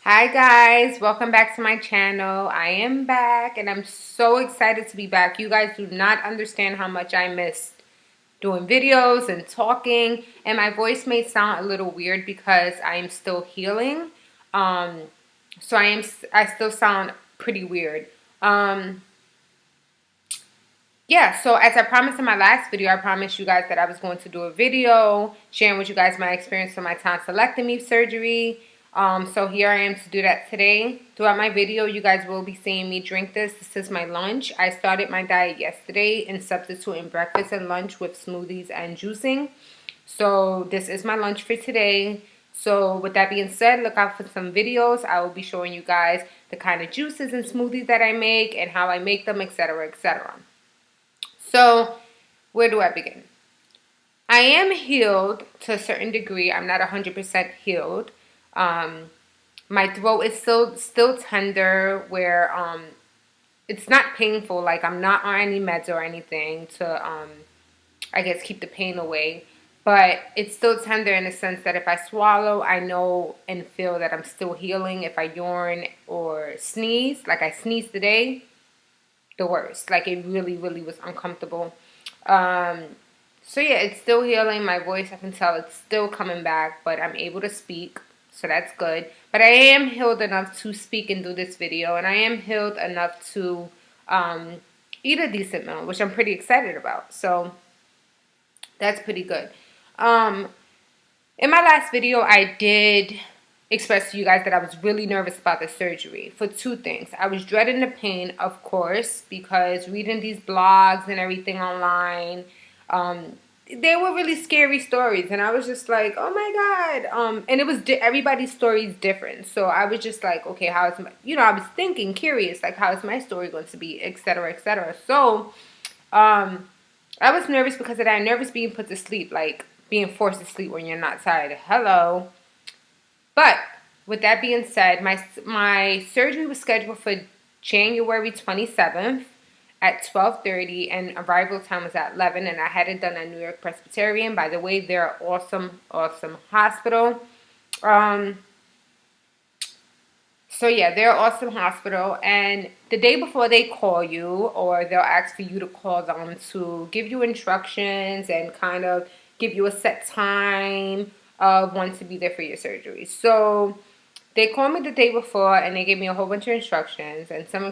Hi guys, welcome back to my channel. I am back and I'm so excited to be back. You guys do not understand how much I missed doing videos and talking, and my voice may sound a little weird because I am still healing. Um, so I still sound pretty weird. Yeah, so as I promised in my last video, I promised you guys that I was going to do a video sharing with you guys my experience with my tonsillectomy surgery. So here I am to do that today. Throughout my video, you guys will be seeing me drink this. This is my lunch. I started my diet yesterday in substituting breakfast and lunch with smoothies and juicing. So this is my lunch for today. So with that being said, look out for some videos. I will be showing you guys the kind of juices and smoothies that I make and how I make them, etc., etc. So, where do I begin? I am healed to a certain degree. I'm not 100% healed. My throat is still tender where it's not painful. Like I'm not on any meds or anything to I guess keep the pain away. But it's still tender in the sense that if I swallow, I know and feel that I'm still healing. If I yawn or sneeze, like I sneezed today, the worst. Like it really, really was uncomfortable. Um, so yeah, it's still healing. My voice, I can tell it's still coming back, but I'm able to speak, so that's good. But I am healed enough to speak and do this video, and I am healed enough to eat a decent meal, which I'm pretty excited about. So that's pretty good. Um, in my last video, I did express to you guys that I was really nervous about the surgery for two things. I was dreading the pain, of course, because reading these blogs and everything online, they were really scary stories, and I was just like, oh my god. And it was everybody's story is different, so I was just like, okay, how is my, I was thinking, curious, like how is my story going to be, etc., etc. So, I was nervous because of that. Nervous being put to sleep, like being forced to sleep when you're not tired. Hello. But with that being said, my surgery was scheduled for January 27th at 12:30, and arrival time was at 11, and I had it done at New York Presbyterian. By the way, they're an awesome, awesome hospital. So yeah, they're an awesome hospital, and the day before they call you, or they'll ask for you to call them to give you instructions and kind of give you a set time of when to be there for your surgery. So they called me the day before and they gave me a whole bunch of instructions, and some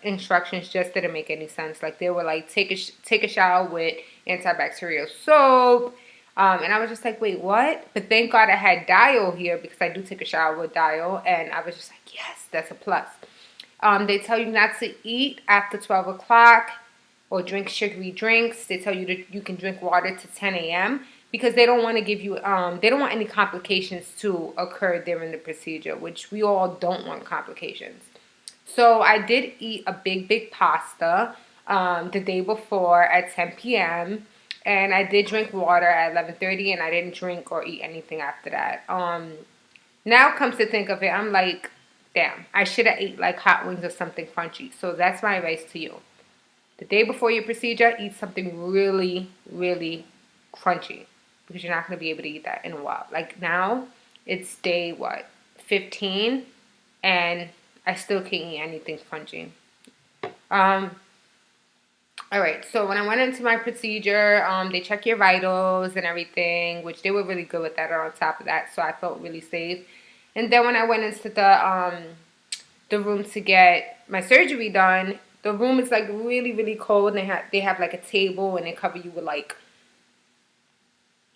instructions just didn't make any sense. Like they were like, take a shower with antibacterial soap. And I was just like, wait, what? But thank God I had Dial here because I do take a shower with Dial. And I was just like, yes, that's a plus. They tell you not to eat after 12 o'clock or drink sugary drinks. They tell you that you can drink water to 10 a.m. because they don't want to give you, they don't want any complications to occur during the procedure, which we all don't want complications. So I did eat a big pasta the day before at 10 p.m. And I did drink water at 11:30, and I didn't drink or eat anything after that. Now comes to think of it, I'm like, damn, I should have ate like hot wings or something crunchy. So that's my advice to you. The day before your procedure, eat something really, really crunchy because you're not going to be able to eat that in a while. Like now, it's day, 15, and I still can't eat anything crunchy. All right, so when I went into my procedure, they check your vitals and everything, which they were really good with that on top of that, so I felt really safe. And then when I went into the room to get my surgery done, the room is like really, really cold, and they have like a table, and they cover you with like,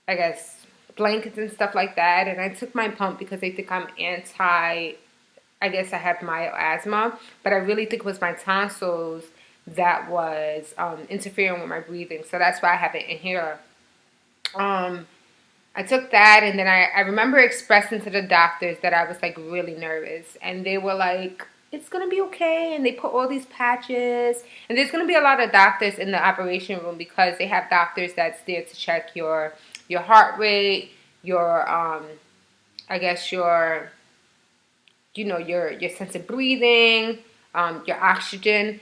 I guess, blankets and stuff like that. And I took my pump because they think I'm I guess I have mild asthma, but I really think it was my tonsils that was interfering with my breathing. So that's why I have an inhaler. I took that, and then I remember expressing to the doctors that I was like really nervous, and they were like, it's gonna be okay, and they put all these patches, and there's gonna be a lot of doctors in the operation room because they have doctors that's there to check your heart rate, your I guess your your sense of breathing, your oxygen.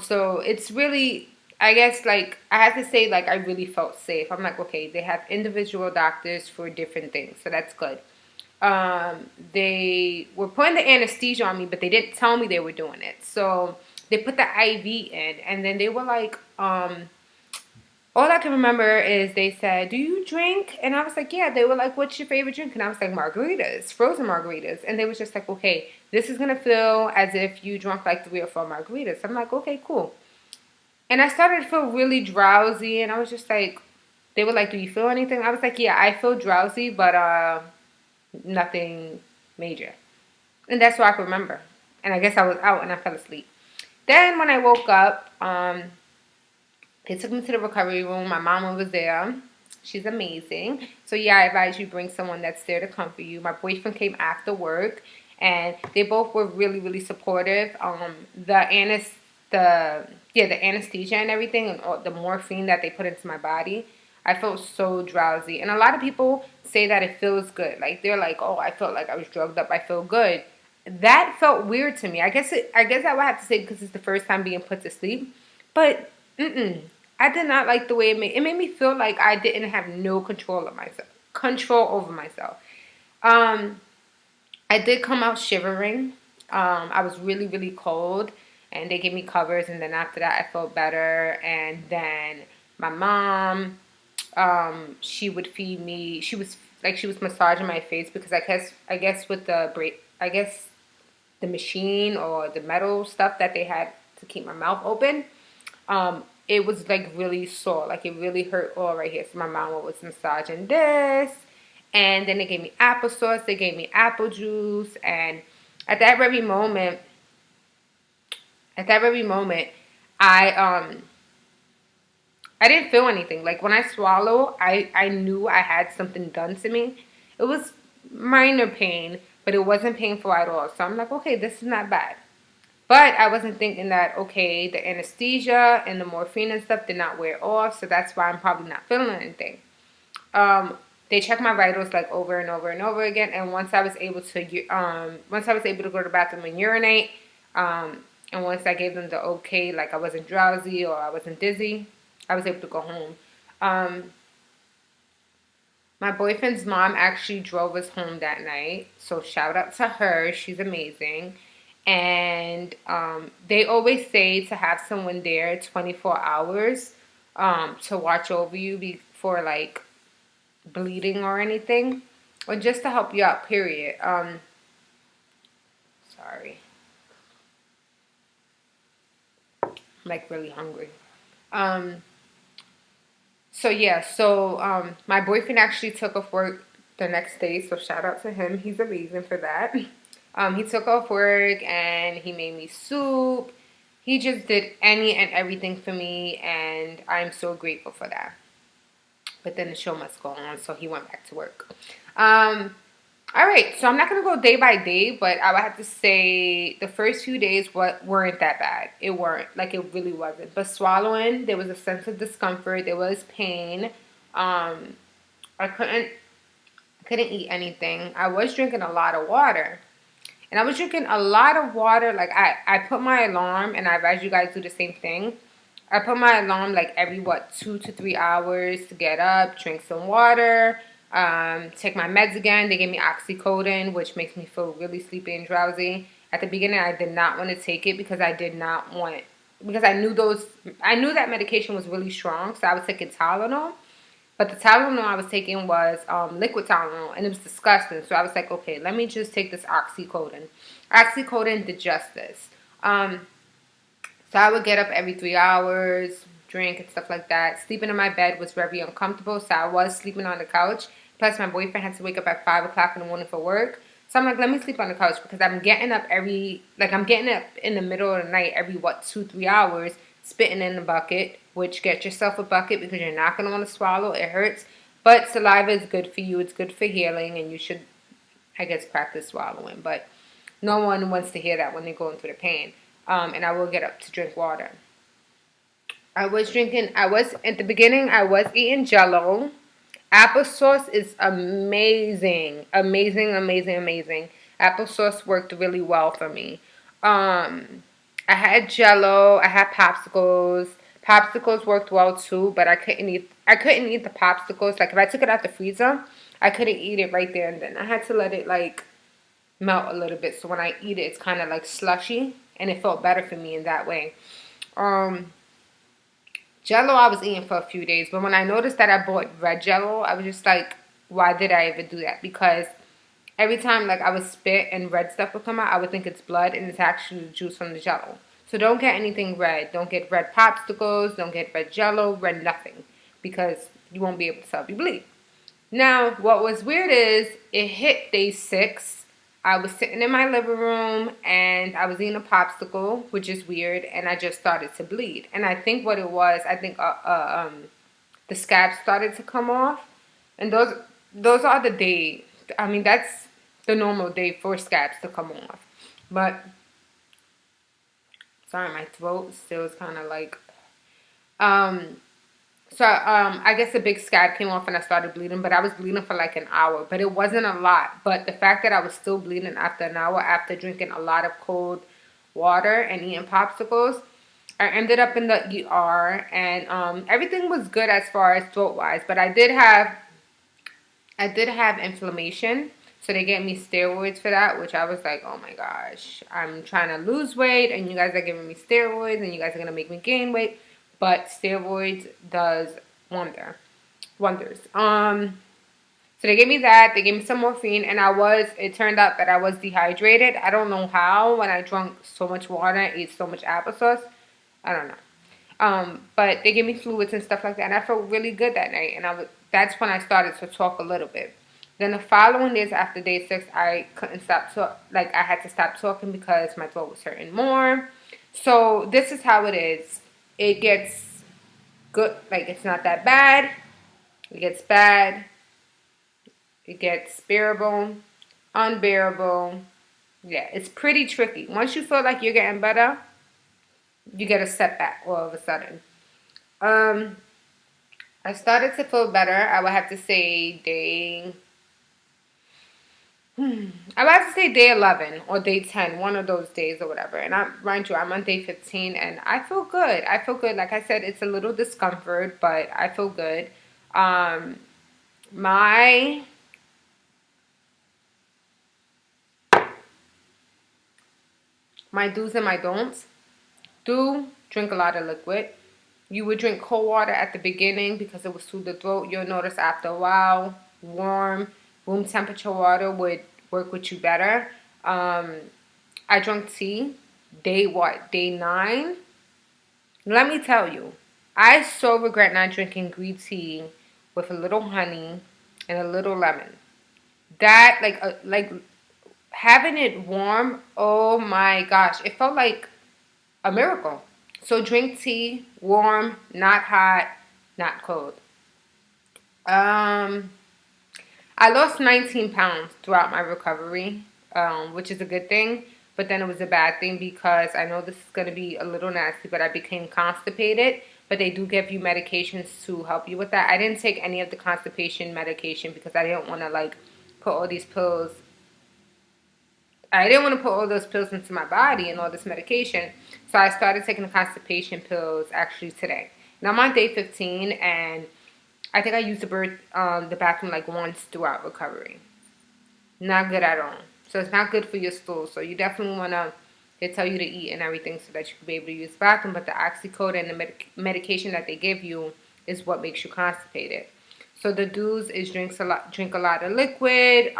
So it's really, I guess, like, I have to say, like, I really felt safe. I'm like, okay, they have individual doctors for different things, so that's good. They were putting the anesthesia on me, but they didn't tell me they were doing it. So they put the IV in, and then they were like, all I can remember is they said, "Do you drink?" And I was like, "Yeah." They were like, "What's your favorite drink?" And I was like, "Margaritas, frozen margaritas." And they was just like, "Okay, this is gonna feel as if you drunk like 3 or 4 margaritas." I'm like, "Okay, cool." And I started to feel really drowsy, and I was just like, they were like, "Do you feel anything?" I was like, "Yeah, I feel drowsy, but nothing major." And that's what I could remember. And I guess I was out and I fell asleep. Then when I woke up, they took me to the recovery room. My mama was there. She's amazing. So yeah, I advise you bring someone that's there to comfort you. My boyfriend came after work, and they both were really, really supportive. The anesthesia and everything, and all the morphine that they put into my body, I felt so drowsy. And a lot of people say that it feels good. Like they're like, "Oh, I felt like I was drugged up. I feel good." That felt weird to me. I guess I would have to say because it's the first time being put to sleep, but I did not like the way it made me feel like I didn't have no control over myself. Um, I did come out shivering. I was really, really cold, and they gave me covers, and then after that, I felt better. And then my mom, she would feed me. She was massaging my face because I guess with the machine or the metal stuff that they had to keep my mouth open, it was like really sore, like it really hurt all right here. So my mama was massaging this, and then they gave me applesauce, they gave me apple juice, and at that very moment, I I didn't feel anything. Like when I swallow, I knew I had something done to me. It was minor pain, but it wasn't painful at all. So I'm like, okay, this is not bad. But I wasn't thinking that, okay, the anesthesia and the morphine and stuff did not wear off, so that's why I'm probably not feeling anything. They checked my vitals like over and over and over again, and once I was able to go to the bathroom and urinate, and once I gave them the okay, like I wasn't drowsy or I wasn't dizzy, I was able to go home. Um, my boyfriend's mom actually drove us home that night, so shout out to her. She's amazing. And they always say to have someone there 24 hours to watch over you before like bleeding or anything, or just to help you out, period. Sorry. I'm like really hungry. Um, So yeah, my boyfriend actually took off work the next day, so shout out to him. He's amazing for that. He took off work and he made me soup. He just did any and everything for me, and I'm so grateful for that. But then the show must go on, so he went back to work. All right, so I'm not gonna go day by day, but I would have to say the first few days weren't that bad. It weren't, like it really wasn't. But swallowing, there was a sense of discomfort. There was pain. I couldn't eat anything. I was drinking a lot of water, and I was drinking a lot of water. Like I put my alarm, and I advise you guys do the same thing. I put my alarm like every 2 to 3 hours to get up, drink some water. Take my meds again. They gave me oxycodone, which makes me feel really sleepy and drowsy. At the beginning, I did not want to take it because I knew that medication was really strong, so I was taking Tylenol. But the Tylenol I was taking was liquid Tylenol, and it was disgusting. So I was like, okay, let me just take this oxycodone. Oxycodone did justice. So I would get up every 3 hours, drink and stuff like that. Sleeping in my bed was very uncomfortable, so I was sleeping on the couch. Plus, my boyfriend had to wake up at 5 o'clock in the morning for work. So I'm like, let me sleep on the couch because I'm getting up in the middle of the night every 2, 3 hours, spitting in the bucket, which get yourself a bucket because you're not going to want to swallow. It hurts. But saliva is good for you. It's good for healing, and you should, I guess, practice swallowing. But no one wants to hear that when they're going through the pain. And I will get up to drink water. At the beginning, I was eating Jell-O. Applesauce is amazing. Amazing, amazing, amazing. Applesauce worked really well for me. I had Jell-O. I had popsicles. Popsicles worked well too, but I couldn't eat the popsicles. Like if I took it out the freezer, I couldn't eat it right there and then. I had to let it like melt a little bit. So when I eat it, it's kind of like slushy, and it felt better for me in that way. Jello I was eating for a few days, but when I noticed that I bought red Jello, I was just like, why did I even do that? Because every time like I would spit and red stuff would come out, I would think it's blood, and it's actually the juice from the Jello. So don't get anything red. Don't get red popsicles. Don't get red Jello, red nothing, because you won't be able to tell if you bleed. Now, what was weird is it hit day 6. I was sitting in my living room and I was eating a popsicle, which is weird, and I just started to bleed. And I think what it was, I think the scabs started to come off, and those are the day. I mean, that's the normal day for scabs to come off. But sorry, my throat still is kind of like So I guess a big scab came off and I started bleeding, but I was bleeding for like an hour, but it wasn't a lot. But the fact that I was still bleeding after an hour, after drinking a lot of cold water and eating popsicles, I ended up in the ER, and everything was good as far as throat wise, but I did have inflammation. So they gave me steroids for that, which I was like, oh my gosh, I'm trying to lose weight and you guys are giving me steroids and you guys are going to make me gain weight. But steroids does wonders. So they gave me that. They gave me some morphine, and it turned out that I was dehydrated. I don't know how when I drank so much water and ate so much applesauce. I don't know. But they gave me fluids and stuff like that, and I felt really good that night. And that's when I started to talk a little bit. Then the following days after day 6, I couldn't stop I had to stop talking because my throat was hurting more. So this is how it is. It gets good, like it's not that bad. It gets bad. It gets bearable, unbearable. Yeah, it's pretty tricky. Once you feel like you're getting better, you get a setback all of a sudden. I started to feel better. I would have to say day 11 or day 10, one of those days or whatever. And mind you, I'm on day 15 and I feel good. I feel good. Like I said, it's a little discomfort, but I feel good. My do's and my don'ts. Do drink a lot of liquid. You would drink cold water at the beginning because it was through the throat. You'll notice after a while, warm, room temperature water would work with you better. I drank tea. Day 9? Let me tell you, I so regret not drinking green tea with a little honey and a little lemon. That, like having it warm, oh my gosh, it felt like a miracle. So drink tea, warm, not hot, not cold. I lost 19 pounds throughout my recovery, which is a good thing. But then it was a bad thing because I know this is going to be a little nasty, but I became constipated. But they do give you medications to help you with that. I didn't take any of the constipation medication because I didn't want to like put all these pills. I didn't want to put all those pills into my body and all this medication. So I started taking the constipation pills actually today. Now I'm on day 15 and I think I used the bathroom like once throughout recovery. Not good at all. So it's not good for your stool. So you definitely want to, they tell you to eat and everything so that you can be able to use the bathroom. But the oxycodone and the medication that they give you is what makes you constipated. So the do's is drink a lot of liquid.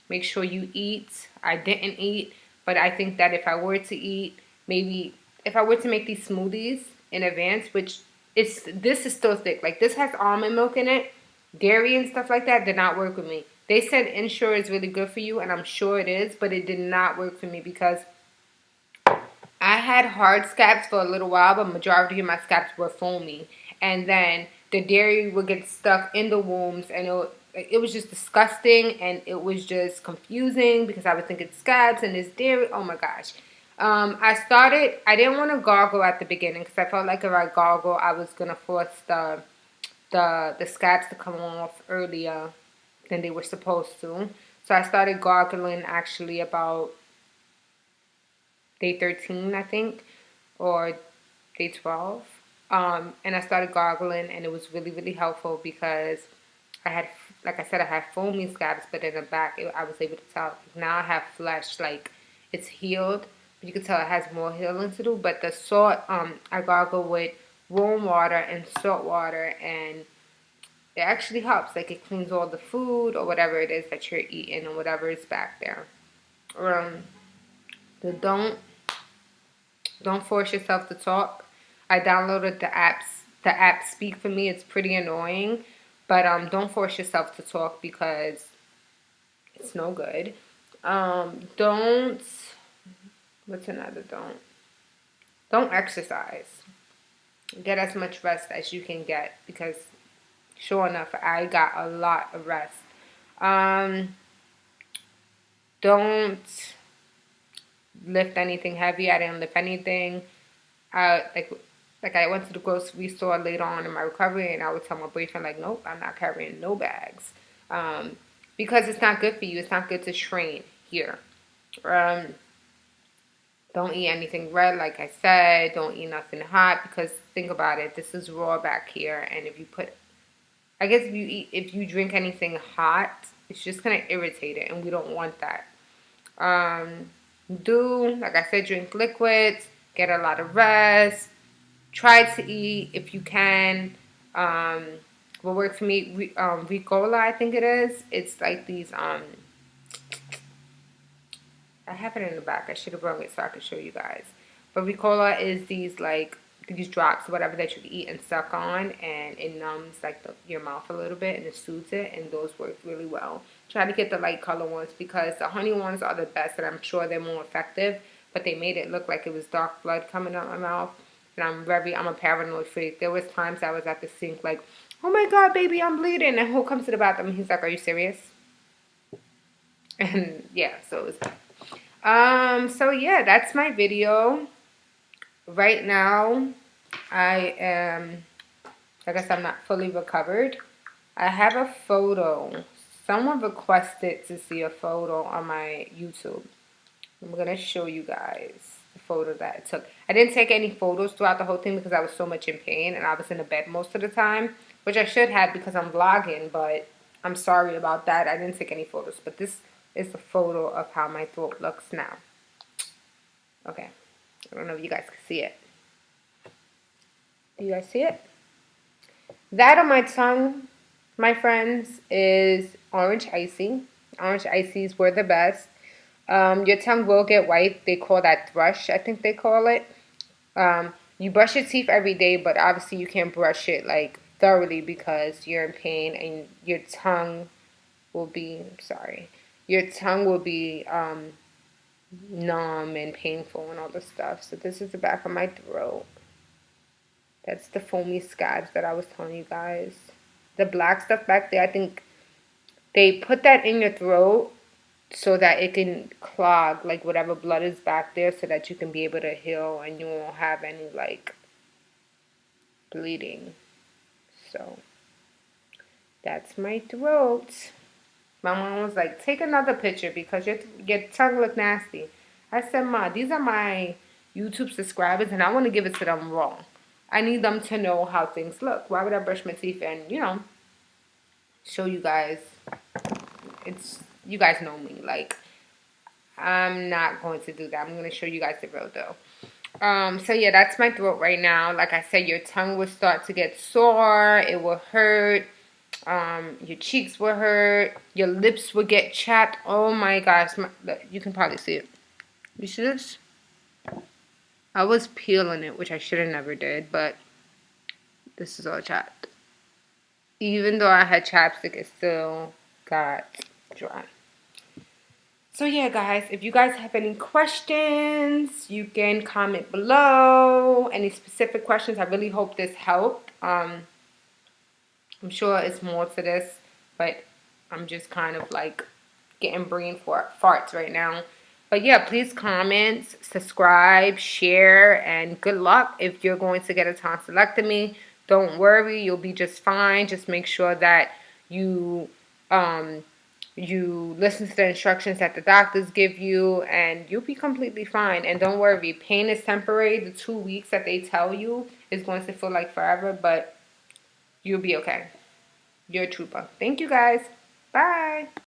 Make sure you eat. I didn't eat, but I think that if I were to eat, maybe if I were to make these smoothies in advance, which this is still thick. Like this has almond milk in it. Dairy and stuff like that did not work with me. They said Ensure is really good for you, and I'm sure it is, but it did not work for me because I had hard scabs for a little while, but majority of my scabs were foamy. And then the dairy would get stuck in the wombs, and it was just disgusting, and it was just confusing because I would think it's scabs and it's dairy. Oh my gosh. I didn't want to gargle at the beginning because I felt like if I gargle, I was going to force the scabs to come off earlier than they were supposed to. So I started gargling actually about day 13, I think, or day 12. And I started gargling, and it was really, really helpful because I had like I said, I had foamy scabs, but in the back, I was able to tell. Now I have flesh, like it's healed. You can tell it has more healing to do. But the salt, I gargle with warm water and salt water, and it actually helps. Like it cleans all the food or whatever it is that you're eating or whatever is back there. The don't force yourself to talk. I downloaded the apps. The app Speak for Me. It's pretty annoying, but don't force yourself to talk because it's no good. Don't. What's another don't? Don't exercise. Get as much rest as you can get because, sure enough, I got a lot of rest. Don't lift anything heavy. I didn't lift anything. Like I went to the grocery store later on in my recovery, and I would tell my boyfriend like, nope, I'm not carrying no bags, because it's not good for you. It's not good to train here. Don't eat anything red, like I said. Don't eat nothing hot because think about it. This is raw back here, and if you put, I guess if you drink anything hot, it's just gonna irritate it, and we don't want that. Like I said, drink liquids, get a lot of rest, try to eat if you can. What works for me, Ricola, I think it is. It's like these, I have it in the back. I should have brought it so I could show you guys. But Ricola is these drops, whatever, that you can eat and suck on, and it numbs like your mouth a little bit and it soothes it, and those work really well. Try to get the light color ones because the honey ones are the best, and I'm sure they're more effective, but they made it look like it was dark blood coming out my mouth, and I'm a paranoid freak. There was times I was at the sink like, oh my god, baby, I'm bleeding, and who comes to the bathroom and he's like, are you serious? And yeah, so it was that. So yeah, that's my video. Right now, I am, I guess I'm not fully recovered. I have a photo. Someone requested to see a photo on my YouTube. I'm going to show you guys the photo that I took. I didn't take any photos throughout the whole thing because I was so much in pain and I was in the bed most of the time, which I should have because I'm vlogging, but I'm sorry about that. I didn't take any photos, but this is the photo of how my throat looks now. Okay. I don't know if you guys can see it. Do you guys see it? That on my tongue, my friends, is orange icy. Orange ices were the best. Your tongue will get white. They call that thrush, I think they call it. You brush your teeth every day, but obviously you can't brush it like thoroughly because you're in pain and your tongue will be, your tongue will be numb and painful and all this stuff. So this is the back of my throat. That's the foamy scabs that I was telling you guys. The black stuff back there, I think they put that in your throat so that it can clog like whatever blood is back there so that you can be able to heal and you won't have any like bleeding. So that's my throat. My mom was like, take another picture because your tongue look nasty. I said, Ma, these are my YouTube subscribers and I want to give it to them raw. I need them to know how things look. Why would I brush my teeth and, you know, show you guys? You guys know me. Like, I'm not going to do that. I'm going to show you guys the real though. So yeah, that's my throat right now. Like I said, your tongue will start to get sore. It will hurt. Your cheeks will hurt. Your lips will get chapped. Oh my gosh. You can probably see it. You see this? I was peeling it, which I should have never did, but this is all chapped. Even though I had chapstick, it still got dry. So yeah, guys, if you guys have any questions, you can comment below. Any specific questions, I really hope this helped. I'm sure it's more to this, but I'm just kind of like getting brain farts right now. But yeah, please comment, subscribe, share, and good luck if you're going to get a tonsillectomy. Don't worry, you'll be just fine. Just make sure that you listen to the instructions that the doctors give you, and you'll be completely fine. And don't worry, pain is temporary. The 2 weeks that they tell you is going to feel like forever, but you'll be okay. You're a trooper. Thank you guys. Bye.